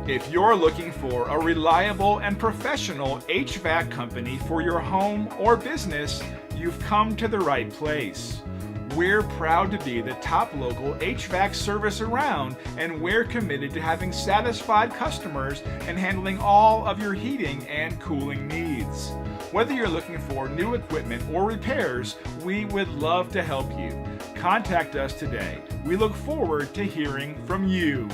If you're looking for a reliable and professional HVAC company for your home or business, you've come to the right place. We're proud to be the top local HVAC service around, and we're committed to having satisfied customers and handling all of your heating and cooling needs. Whether you're looking for new equipment or repairs, we would love to help you. Contact us today. We look forward to hearing from you.